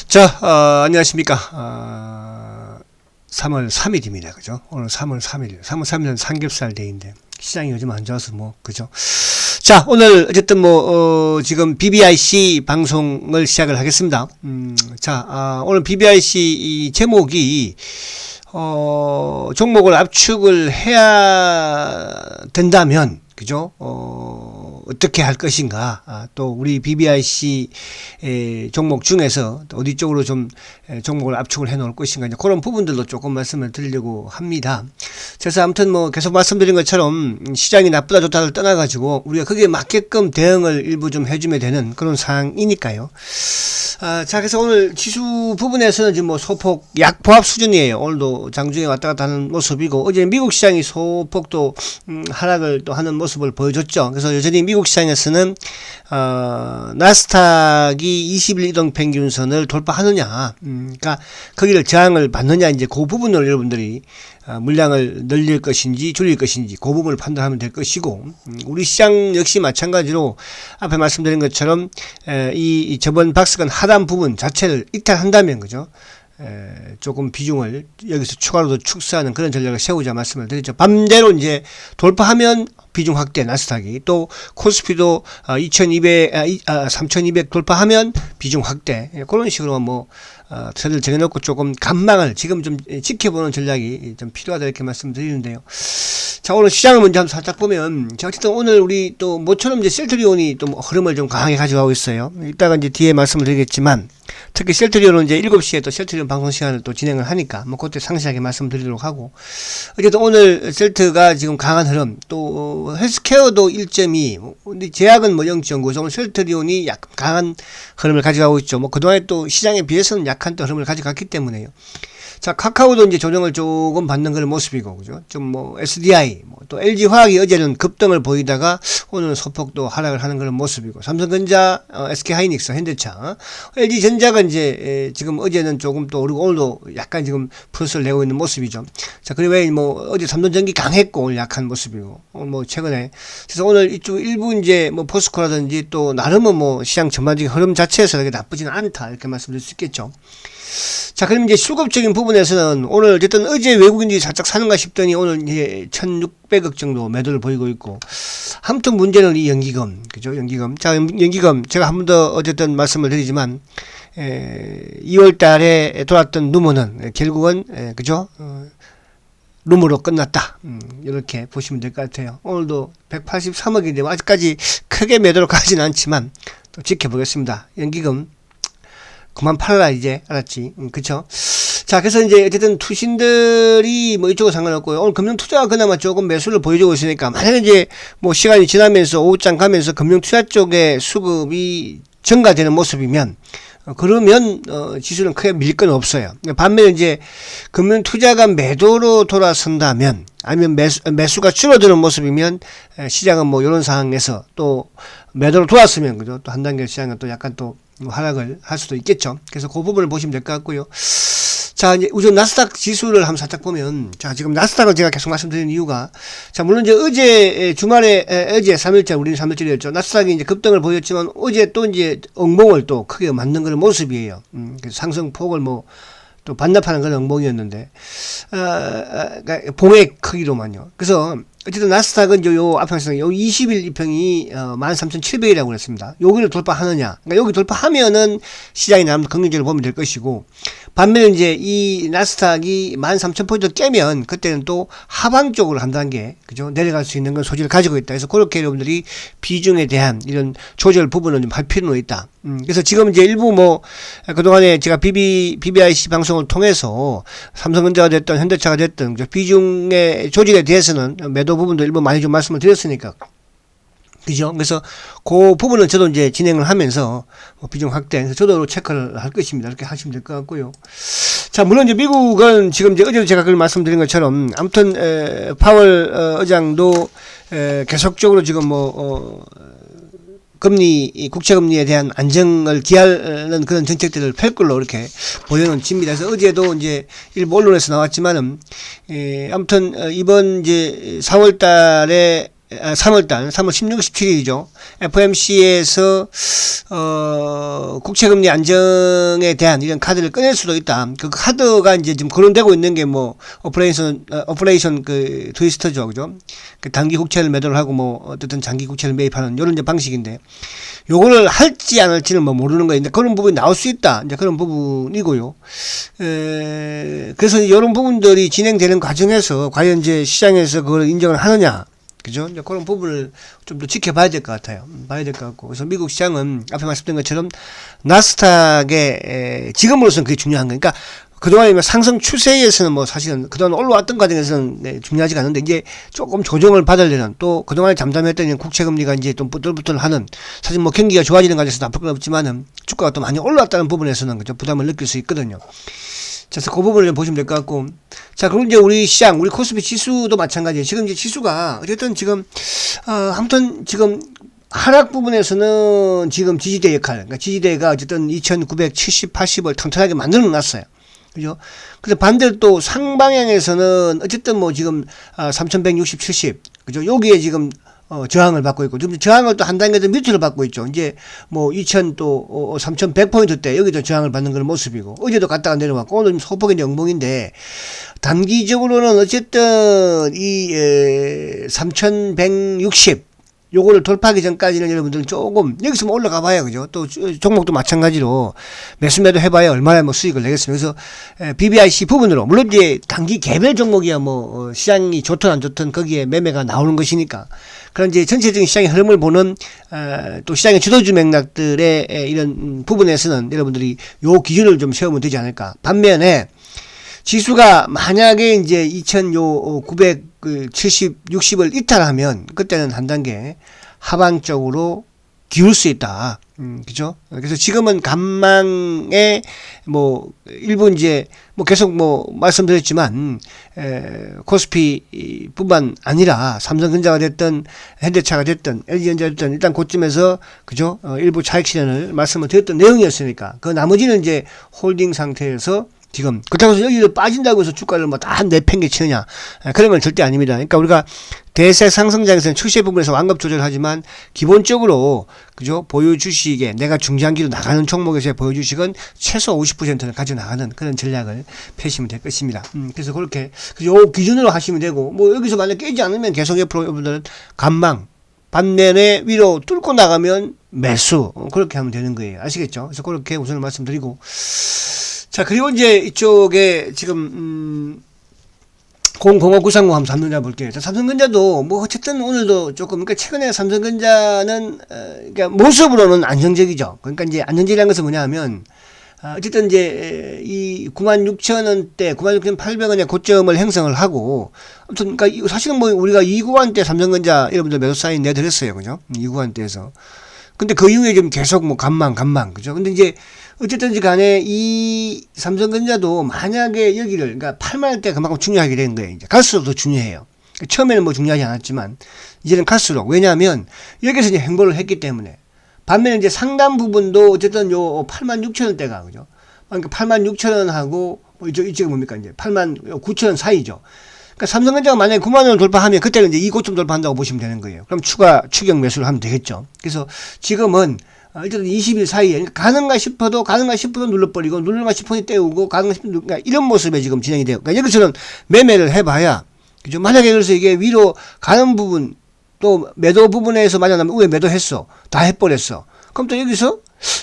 자, 안녕하십니까. 3월 3일입니다. 그죠? 오늘 3월 3일. 3월 3일은 삼겹살 데이인데, 시장이 요즘 안 좋아서 그죠? 자, 오늘, 어쨌든 지금 BBIC 방송을 시작을 하겠습니다. 오늘 BBIC 이 제목이, 종목을 압축을 해야 된다면, 그죠? 어떻게 할 것인가. 또 우리 BBIC 종목 중에서 어디 쪽으로 좀 종목을 압축을 해 놓을 것인가. 이제 그런 부분들도 조금 말씀을 드리려고 합니다. 그래서 아무튼 계속 말씀드린 것처럼 시장이 나쁘다 좋다를 떠나가지고 우리가 거기에 맞게끔 대응을 일부 좀 해주면 되는 그런 상황이니까요. 자, 그래서 오늘 지수 부분에서는 지금 소폭 약보합 수준이에요. 오늘도 장중에 왔다 갔다 하는 모습이고, 어제 미국 시장이 소폭 또 하락을 또 하는 모습을 보여줬죠. 그래서 여전히 미국 시장에서는 나스닥이 20일 이동 평균선을 돌파하느냐, 그러니까 거기를 저항을 받느냐, 이제 그 부분을 여러분들이 물량을 늘릴 것인지 줄일 것인지 그 부분을 판단하면 될 것이고, 우리 시장 역시 마찬가지로 앞에 말씀드린 것처럼 이 저번 박스권 하단 부분 자체를 이탈한다면, 그죠? 조금 비중을 여기서 추가로 축소하는 그런 전략을 세우자 말씀을 드렸죠. 반대로 이제 돌파하면 비중 확대, 나스닥이 또 코스피도 3200 돌파하면 비중 확대, 그런 식으로 틀을 정해놓고 조금 간망을 지금 좀 지켜보는 전략이 좀 필요하다 이렇게 말씀드리는데요. 자, 오늘 시장을 먼저 한번 살짝 보면, 어쨌든 오늘 우리 또 모처럼 이제 셀트리온이 또 흐름을 좀 강하게 가져가고 있어요. 이따가 이제 뒤에 말씀을 드리겠지만, 특히 셀트리온은 이제 7시에 또 셀트리온 방송 시간을 또 진행을 하니까, 그때 상세하게 말씀드리도록 하고, 어쨌든 오늘 셀트가 지금 강한 흐름, 또 헬스케어도 1.2, 근데 제약은 0.9, 오늘 셀트리온이 약간 강한 흐름을 가져가고 있죠. 그동안에 또 시장에 비해서는 약한 또 흐름을 가져갔기 때문에요. 자, 카카오도 이제 조정을 조금 받는 그런 모습이고, 그죠? SDI, 또 LG화학이 어제는 급등을 보이다가 오늘은 소폭 또 하락을 하는 그런 모습이고, 삼성전자, SK하이닉스, 현대차, LG전자가 이제, 지금 어제는 조금 또 오르고 오늘도 약간 지금 플러스를 내고 있는 모습이죠. 자, 그리고 어제 삼성전기 강했고 오늘 약한 모습이고, 오늘 최근에. 그래서 오늘 이쪽 일부 이제 포스코라든지 또 나름은 시장 전반적인 흐름 자체에서 그렇게 나쁘지는 않다. 이렇게 말씀드릴 수 있겠죠. 자, 그럼 이제 수급적인 부분에서는 오늘 어쨌든 어제 외국인들이 살짝 사는가 싶더니 오늘 이제 1600억 정도 매도를 보이고 있고, 아무튼 문제는 이 연기금, 그죠? 연기금. 자, 연기금 제가 한 번 더 어쨌든 말씀을 드리지만 2월 달에 돌았던 루머는 결국은 그죠? 룸으로 끝났다. 이렇게 보시면 될 것 같아요. 오늘도 183억인데 아직까지 크게 매도로 가진 않지만 또 지켜보겠습니다. 연기금 그만 팔아라 이제, 알았지? 그쵸? 자, 그래서 이제 어쨌든 투신들이 이쪽은 상관없고요. 오늘 금융투자가 그나마 조금 매수를 보여주고 있으니까, 만약에 이제 시간이 지나면서 오후장 가면서 금융투자 쪽에 수급이 증가되는 모습이면, 그러면 지수는 크게 밀 건 없어요. 반면에 이제 금융투자가 매도로 돌아선다면, 아니면 매수가 줄어드는 모습이면 시장은 이런 상황에서 또 매도로 돌았으면, 그죠? 또 한 단계 시장은 또 약간 또 하락을 할 수도 있겠죠. 그래서 그 부분을 보시면 될 것 같고요. 자, 이제 우선 나스닥 지수를 한번 살짝 보면, 자, 지금 나스닥을 제가 계속 말씀드리는 이유가, 자, 물론 이제 어제 주말에, 어제 3일째, 우리는 3일째였죠. 나스닥이 이제 급등을 보였지만, 어제 또 이제 엉봉을 또 크게 맞는 그런 모습이에요. 그래서 상승폭을 또 반납하는 그런 엉봉이었는데, 그러니까 봉의 크기로만요. 그래서, 어쨌든 나스닥은 요 앞에서 요 20일 이평이 13,700이라고 그랬습니다. 여기를 돌파하느냐. 그러니까 여기 돌파하면은 시장이 나름 긍정적으로 보면 될 것이고, 반면에 이제 이 나스닥이 13,000포인트 깨면 그때는 또 하방 쪽으로 한 단계, 그죠? 내려갈 수 있는 건 소지를 가지고 있다. 그래서 그렇게 여러분들이 비중에 대한 이런 조절 부분을 좀 할 필요는 있다. 그래서 지금 이제 일부 그동안에 제가 BBIC 방송을 통해서 삼성전자가 됐든 현대차가 됐든 비중의 조직에 대해서는 매도 부분도 일부 많이 좀 말씀을 드렸으니까. 그죠? 그래서 그 부분은 저도 이제 진행을 하면서 비중 확대, 저도 체크를 할 것입니다. 이렇게 하시면 될 것 같고요. 자, 물론 이제 미국은 지금 이제 어제도 제가 그걸 말씀드린 것처럼 아무튼 파월 의장도 계속적으로 지금 국채금리에 대한 안정을 기하는 그런 정책들을 펼 걸로 이렇게 보여집니다. 그래서 어제도 이제 일부 언론에서 나왔지만은, 아무튼, 이번 이제 4월 달에 3월달, 3월 16, 17일이죠. FOMC에서, 국채금리 안정에 대한 이런 카드를 꺼낼 수도 있다. 그 카드가 이제 지금 거론되고 있는 게 뭐, 오퍼레이션 그 트위스터죠. 그죠? 그 단기 국채를 매도를 하고 뭐, 어쨌든 장기 국채를 매입하는 이런 이제 방식인데, 요거를 할지 안 할지는 뭐 모르는 거예요. 그런 부분이 나올 수 있다. 이제 그런 부분이고요. 그래서 이런 부분들이 진행되는 과정에서 과연 이제 시장에서 그걸 인정을 하느냐. 그죠? 이제 그런 부분을 좀 더 지켜봐야 될 것 같아요. 봐야 될 것 같고. 그래서 미국 시장은 앞에 말씀드린 것처럼 나스닥의 지금으로서는 그게 중요한 거니까 그동안에 상승 추세에서는 뭐 사실은 그동안 올라왔던 과정에서는 중요하지가 않은데 이제 조금 조정을 받으려는 또 그동안에 잠잠했던 국채금리가 이제 좀 부들부들 하는 사실 뭐 경기가 좋아지는 과정에서 나쁠 건 없지만은 주가가 또 많이 올라왔다는 부분에서는 그죠? 부담을 느낄 수 있거든요. 자, 그래서 그 부분을 좀 보시면 될 것 같고. 자, 그리고 이제 우리 시장, 우리 코스피 지수도 마찬가지예요. 지금 이제 지수가 어쨌든 지금, 아무튼 지금 하락 부분에서는 지금 지지대 역할, 그러니까 지지대가 어쨌든 2970, 80을 튼튼하게 만들어 놨어요. 그죠? 근데 반대로 또 상방향에서는 어쨌든 뭐 지금 3160, 70, 그죠? 여기에 지금 저항을 받고 있고, 지금 저항을 또 한 단계 더 밑으로 받고 있죠. 이제 뭐 3100포인트대 여기도 저항을 받는 그런 모습이고, 어제도 갔다가 내려왔고, 오늘 소폭의 영봉인데, 단기적으로는 어쨌든 이 3160, 요거를 돌파하기 전까지는 여러분들은 조금 여기서 올라가 봐야 그죠. 또 종목도 마찬가지로 매수매도 해봐야 얼마나 뭐 수익을 내겠습니까. 그래서 BBIC 부분으로 물론 이제 단기 개별 종목이야 뭐 시장이 좋든 안 좋든 거기에 매매가 나오는 것이니까 그런 이제 전체적인 시장의 흐름을 보는 또 시장의 주도주 맥락들의 이런 부분에서는 여러분들이 요 기준을 좀 세우면 되지 않을까. 반면에 지수가 만약에 이제 2970, 60을 이탈하면 그때는 한 단계 하방적으로 기울 수 있다. 그죠? 그래서 지금은 간망에 뭐 일부 이제 뭐 계속 뭐 말씀드렸지만 코스피 뿐만 아니라 삼성전자가 됐든 현대차가 됐든 LG전자가 됐든 일단 그쯤에서 그죠? 일부 차익 실현을 말씀을 드렸던 내용이었으니까 그 나머지는 이제 홀딩 상태에서 지금 그렇다고 해서 여기를 빠진다고 해서 주가를 뭐 다 내팽개치느냐 그런 건 절대 아닙니다. 그러니까 우리가 대세 상승장에서는 추세 부분에서 완급 조절하지만 기본적으로 그죠 보유 주식에 내가 중장기로 나가는 종목에서의 보유 주식은 최소 50%는 가져나가는 그런 전략을 펴시면 될 것입니다. 그래서 그렇게 요 기준으로 하시면 되고 뭐 여기서 만약 깨지 않으면 계속 옆으로 여러분들은 간망 반면에 위로 뚫고 나가면 매수 그렇게 하면 되는 거예요. 아시겠죠? 그래서 그렇게 우선 말씀드리고. 자, 그리고 이제 이쪽에 지금, 005930 한번 삼성전자 볼게요. 자, 삼성전자도 뭐 어쨌든 오늘도 조금, 그러니까 최근에 삼성전자는, 그러니까 모습으로는 안정적이죠. 그러니까 이제 안정적이라는 것은 뭐냐 하면, 어쨌든 이제 이 96,000원대, 96,800원의 고점을 형성을 하고, 아무튼, 그러니까 사실은 뭐 우리가 2구간대 삼성전자 여러분들 매도 사인 내드렸어요. 그죠? 2구간대에서. 근데 그 이후에 좀 계속 뭐 간망, 그죠? 근데 이제 어쨌든지 간에 이 삼성전자도 만약에 여기를 그러니까 8만 원대 그만큼 중요하게 되는 거예요. 이제 갈수록 더 중요해요. 처음에는 뭐 중요하지 않았지만 이제는 갈수록 왜냐하면 여기서 이제 행보를 했기 때문에 반면에 이제 상단 부분도 어쨌든 요 8만 6천 원대가 그죠? 그러니까 8만 6천 원하고 이쪽은 뭡니까 이제 8만 9천 원 사이죠. 그러니까 삼성전자가 만약에 9만 원을 돌파하면 그때는 이제 이 고점 돌파한다고 보시면 되는 거예요. 그럼 추격 매수를 하면 되겠죠. 그래서 지금은 어쨌든 20일 사이에 가능가 싶어도 눌러버리고 누를까 싶어도 떼우고 가능가 싶어도 그러니까 이런 모습에 지금 진행이 돼요. 그러니까 여기서는 매매를 해봐야 그죠. 만약에 그래서 이게 위로 가는 부분 또 매도 부분에서 만약 왜 매도했어 다 해버렸어. 그럼 또 여기서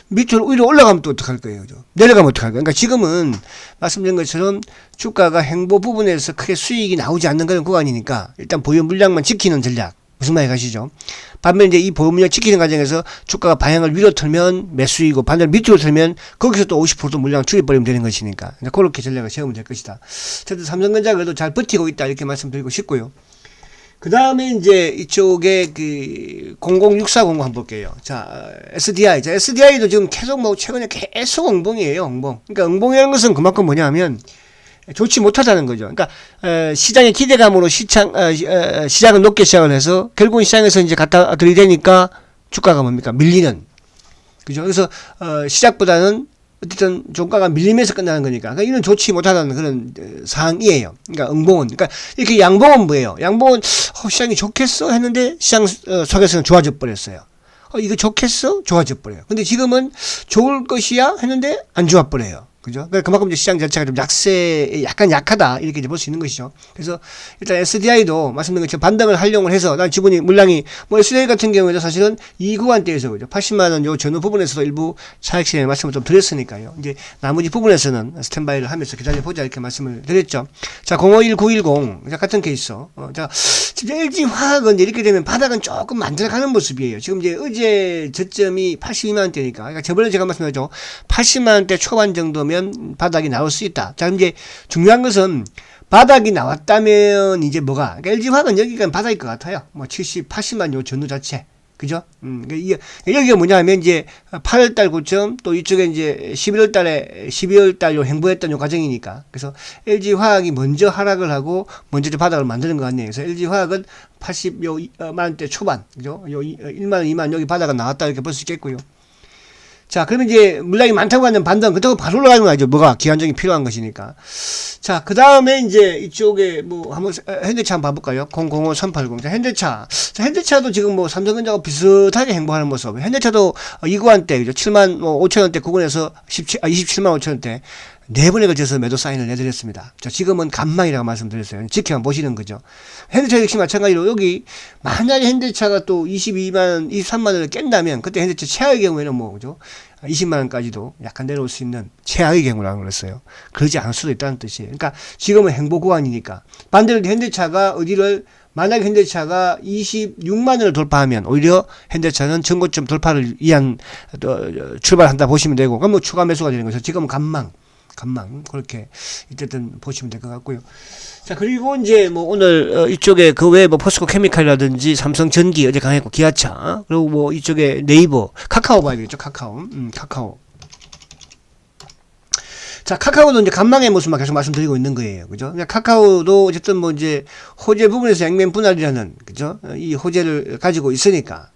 밑으로 위로 올라가면 또 어떡할 거예요. 그죠? 내려가면 어떡할 거예요. 그러니까 지금은 말씀드린 것처럼 주가가 행보 부분에서 크게 수익이 나오지 않는 그런 구간이니까 일단 보유 물량만 지키는 전략. 무슨 말이 가시죠? 반면 이제 이 보유 물량 지키는 과정에서 주가가 방향을 위로 틀면 매수이고 반대로 밑으로 틀면 거기서 또 50% 물량 줄여버리면 되는 것이니까 그렇게 전략을 세우면 될 것이다. 어쨌든 삼성전자가 그래도 잘 버티고 있다 이렇게 말씀드리고 싶고요. 그 다음에 이제 이쪽에 그 006400 한번 볼게요. 자, SDI. 자, SDI도 지금 계속 뭐 최근에 계속 응봉이에요, 응봉. 그러니까 응봉이라는 것은 그만큼 뭐냐 하면 좋지 못하다는 거죠. 그러니까, 시장의 기대감으로 시장을 높게 시작을 해서 결국은 시장에서 이제 갖다 들이대니까 주가가 뭡니까? 밀리는. 그죠? 그래서, 시작보다는 어쨌든 종가가 밀리면서 끝나는 거니까. 그러니까 이런 좋지 못하다는 그런 상황이에요. 그러니까 응봉은. 그러니까 이렇게 양봉은 뭐예요? 양봉은 시장이 좋겠어 했는데 시장 속에서는 좋아져 버렸어요. 이거 좋겠어? 좋아져 버려요. 근데 지금은 좋을 것이야 했는데 안 좋아 버려요. 그죠? 그러니까 그만큼 이제 시장 자체가 좀 약간 약하다. 이렇게 이제 볼 수 있는 것이죠. 그래서 일단 SDI도 말씀드린 것처럼 반등을 활용을 해서 난 지분이 물량이 뭐 SDI 같은 경우에도 사실은 이 구간대에서 그죠? 80만원 요 전후 부분에서도 일부 차익 실행 말씀을 좀 드렸으니까요. 이제 나머지 부분에서는 스탠바이를 하면서 기다려보자 이렇게 말씀을 드렸죠. 자, 051910. 자, 같은 케이스. 자, 지금 LG화학은 이렇게 되면 바닥은 조금 만들어가는 모습이에요. 지금 이제 어제 저점이 82만원대니까. 그러니까 저번에 제가 말씀드렸죠. 80만원대 초반 정도면 바닥이 나올 수 있다. 자, 이제 중요한 것은 바닥이 나왔다면 이제 뭐가, 그러니까 LG화학은 여기가 바닥일 것 같아요. 뭐 70, 80만 요 전후 자체. 그죠? 여기가 뭐냐 하면 이제 8월달 고점 또 이쪽에 이제 12월달 요 행보했던 요 과정이니까. 그래서 LG화학이 먼저 하락을 하고 먼저 바닥을 만드는 것 같네요. 그래서 LG화학은 80만원대 초반. 그죠? 요 1만원, 2만원 여기 바닥가 나왔다 이렇게 볼 수 있겠고요. 자, 그러면 이제 물량이 많다고 하는 반등, 그렇다고 바로 올라가는 거죠. 뭐가 기한적인 필요한 것이니까. 자, 그 다음에 이제 이쪽에 뭐 한번 현대차 한번 봐볼까요? 005380. 자, 현대차. 자, 현대차도 지금 뭐 삼성전자하고 비슷하게 행보하는 모습. 현대차도 이 구간대, 그죠? 7만 5천원대 구간에서 27만 5천원대. 네 번에 걸쳐서 매도 사인을 내드렸습니다. 자, 지금은 간망이라고 말씀드렸어요. 지켜만 보시는 거죠. 현대차 역시 마찬가지로 여기 만약에 현대차가 또 22만원, 23만원을 깬다면 그때 현대차 최하의 경우에는 뭐, 그죠? 20만원까지도 약간 내려올 수 있는 최하의 경우라고 그랬어요. 그러지 않을 수도 있다는 뜻이에요. 그러니까 지금은 행보 구간이니까. 반대로 현대차가 어디를 만약 현대차가 26만원을 돌파하면 오히려 현대차는 전고점 돌파를 위한 출발한다 보시면 되고, 그럼 뭐 추가 매수가 되는 거죠. 지금은 간망 그렇게 어쨌든 보시면 될 것 같고요. 자, 그리고 이제 뭐 오늘 이쪽에 그 외에 뭐 포스코 케미칼이라든지 삼성전기 어제 강했고 기아차, 그리고 뭐 이쪽에 네이버, 카카오 봐야 되겠죠. 카카오. 자, 카카오도 이제 간망의 모습만 계속 말씀드리고 있는 거예요. 그죠? 그러니까 카카오도 어쨌든 뭐 이제 호재 부분에서 양면 분할이라는, 그죠? 이 호재를 가지고 있으니까.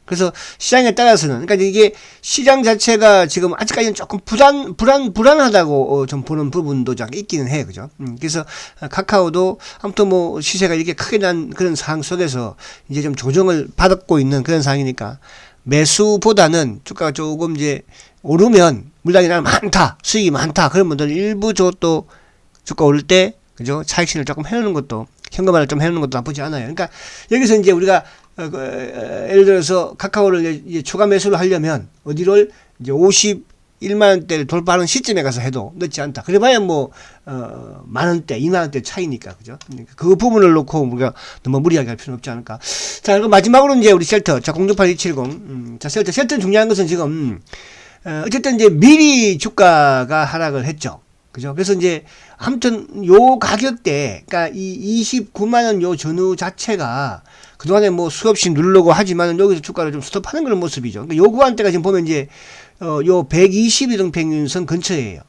그래서 시장에 따라서는, 그러니까 이게 시장 자체가 지금 아직까지는 조금 불안하다고 좀 보는 부분도 좀 있기는 해요. 그죠? 그래서 카카오도 아무튼 뭐 시세가 이렇게 크게 난 그런 상황 속에서 이제 좀 조정을 받고 있는 그런 상황이니까 매수보다는 주가가 조금 이제 오르면 물량이 많다, 수익이 많다, 그런 분들은 일부 또 주가 오를 때, 그죠? 차익실을 조금 해놓는 것도, 현금화를 좀 해놓는 것도 나쁘지 않아요. 그러니까 여기서 이제 우리가 예를 들어서 카카오를 이제 추가 매수를 하려면 어디를 이제 51만원대를 돌파하는 시점에 가서 해도 늦지 않다. 그래봐야 뭐 만원대, 2만원대 차이니까, 그죠? 그 부분을 놓고 우리가 너무 무리하게 할 필요는 없지 않을까. 자, 그리고 마지막으로 이제 우리 셀터, 자, 068-270. 자, 셀터는 중요한 것은 지금 어쨌든 이제 미리 주가가 하락을 했죠. 그죠? 그래서 이제 아무튼 요 가격대, 그러니까 이 29만원 요 전후 자체가 그동안에 뭐 수없이 누르려고 하지만 여기서 주가를 좀 스톱하는 그런 모습이죠. 그러니까 요 구간대가 지금 보면 이제 요 120 이동평균선 근처예요.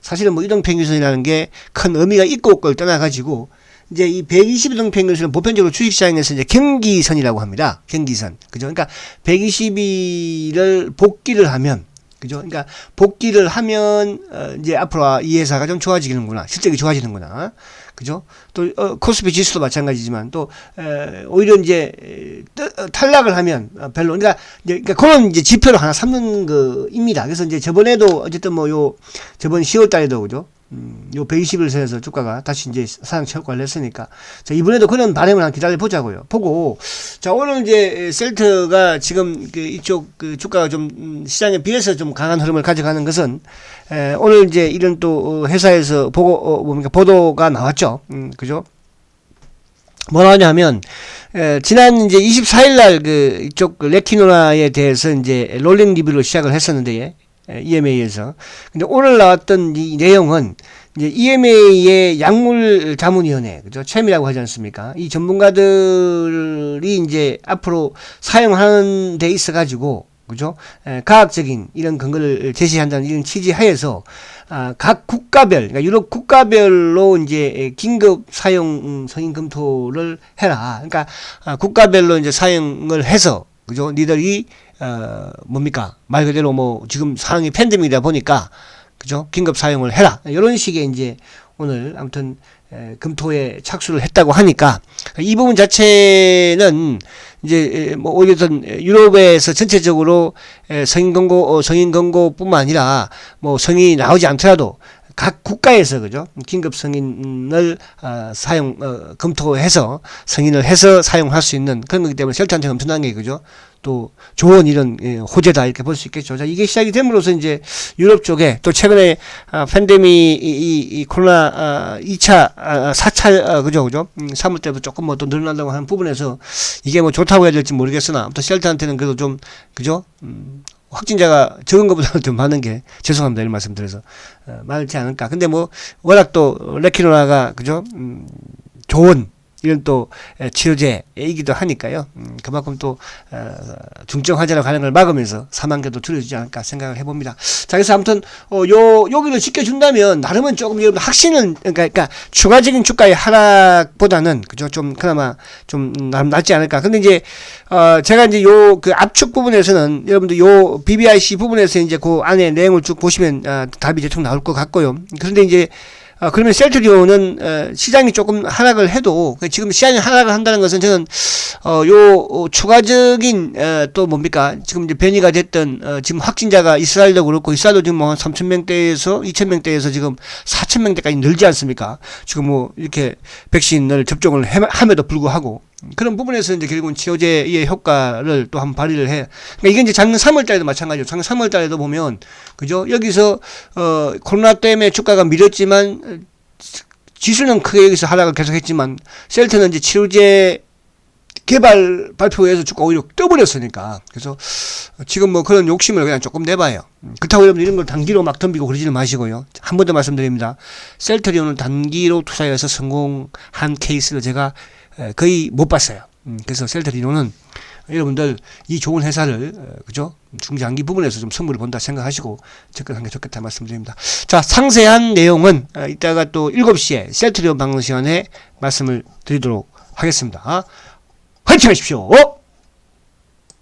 사실은 뭐 이동평균선이라는 게 큰 의미가 있고 없고를 떠나가지고 이제 이 120 이동평균선은 보편적으로 주식시장에서 이제 경기선이라고 합니다. 경기선. 그죠? 그러니까 120일을 복귀를 하면, 그죠? 그러니까 복귀를 하면 이제 앞으로 이 회사가 좀 좋아지는구나, 실적이 좋아지는구나, 그죠? 또 코스피 지수도 마찬가지지만 또 오히려 이제 탈락을 하면 별로, 그러니까 그런 이제 지표를 하나 삼는 거입니다. 그래서 이제 저번에도 어쨌든 뭐 요 저번 10월달에도, 그죠? 요 120일선에서 주가가 다시 이제 사상 최고가를 했으니까, 자, 이번에도 그런 발행을 한 기다려 보자고요. 보고, 자, 오늘 이제 셀트가 지금 이쪽 주가가 좀 시장에 비해서 좀 강한 흐름을 가져가는 것은, 오늘 이제 이런 또 회사에서 보도가 나왔죠. 그죠? 뭐라 하냐면, 지난 이제 24일날 이쪽 레티노라에 대해서 이제 롤링 리뷰를 시작을 했었는데, EMA에서. 근데 오늘 나왔던 이 내용은 이제 EMA의 약물 자문위원회, 그죠? 챔이라고 하지 않습니까? 이 전문가들이 이제 앞으로 사용하는 데 있어 가지고, 그죠? 과학적인 이런 근거를 제시한다는 이런 취지 하에서 각 국가별, 그러니까 유럽 국가별로 이제 긴급 사용 승인 검토를 해라. 그러니까 국가별로 이제 사용을 해서, 그죠? 니들이 뭡니까? 말 그대로 뭐 지금 상황이 팬데믹이다 보니까 그죠? 긴급 사용을 해라. 이런 식의 이제 오늘 아무튼 검토에 착수를 했다고 하니까 이 부분 자체는 이제 뭐 오히려 유럽에서 전체적으로 성인 권고뿐만 아니라 뭐 성인이 나오지 않더라도 각 국가에서 그죠? 긴급 승인을 검토해서 승인을 해서 사용할 수 있는 그런 거기 때문에 셀트한테 엄청난 게 그죠? 또 좋은 이런 호재다 이렇게 볼 수 있겠죠. 자, 이게 시작이 됨으로써 이제 유럽 쪽에 또 최근에 팬데믹 이 코로나 2차 4차 그죠? 3월 때부터 조금 뭐 또 늘어난다고 하는 부분에서 이게 뭐 좋다고 해야 될지 모르겠으나 또 셀트한테는 그래도 좀 그죠? 확진자가 적은 것보다는 좀 많은 게 죄송합니다 이런 말씀 드려서 많지 않을까. 근데 뭐 워낙 또 레키노라가 그죠? 좋은 이런 또 치료제이기도 하니까요. 그만큼 또 중증 환자로 가는 걸 막으면서 사망자도 줄여주지 않을까 생각을 해봅니다. 자, 그래서 아무튼 여기를 지켜준다면 나름은 조금 여러분 확신은 그러니까 추가적인 주가의 하락보다는 그죠? 좀 그나마 좀 낫지 않을까. 근데 이제 제가 이제 그 압축 부분에서는 여러분들 요 BBIC 부분에서 이제 그 안에 내용을 쭉 보시면 답이 대충 나올 것 같고요. 그런데 이제 그러면 셀트리온은 시장이 조금 하락을 해도 지금 시장이 하락을 한다는 것은 저는 요 추가적인 또 뭡니까 지금 이제 변이가 됐던 지금 확진자가 이스라엘도 그렇고 이스라엘도 지금 뭐 한 3,000명대에서 2,000명대에서 지금 4,000명대까지 늘지 않습니까? 지금 뭐 이렇게 백신을 접종을 함에도 불구하고 그런 부분에서 이제 결국은 치료제의 효과를 또 한번 발휘를 해. 그러니까 이게 이제 작년 3월 달에도 마찬가지죠. 작년 3월 달에도 보면, 그죠? 여기서, 코로나 때문에 주가가 밀렸지만, 지수는 크게 여기서 하락을 계속 했지만, 셀트는 이제 치료제 개발 발표에서 주가 오히려 떠버렸으니까. 그래서 지금 뭐 그런 욕심을 그냥 조금 내봐요. 그렇다고 여러분 이런 걸 단기로 막 덤비고 그러지는 마시고요. 한 번 더 말씀드립니다. 셀트리온은 단기로 투자해서 성공한 케이스를 제가 거의 못 봤어요. 그래서 셀트리온은 여러분들 이 좋은 회사를 그죠? 중장기 부분에서 좀 선물을 본다 생각하시고 접근하는 게 좋겠다 말씀드립니다. 자, 상세한 내용은 이따가 또 7시에 셀트리온 방송 시간에 말씀을 드리도록 하겠습니다. 화이팅 하십시오.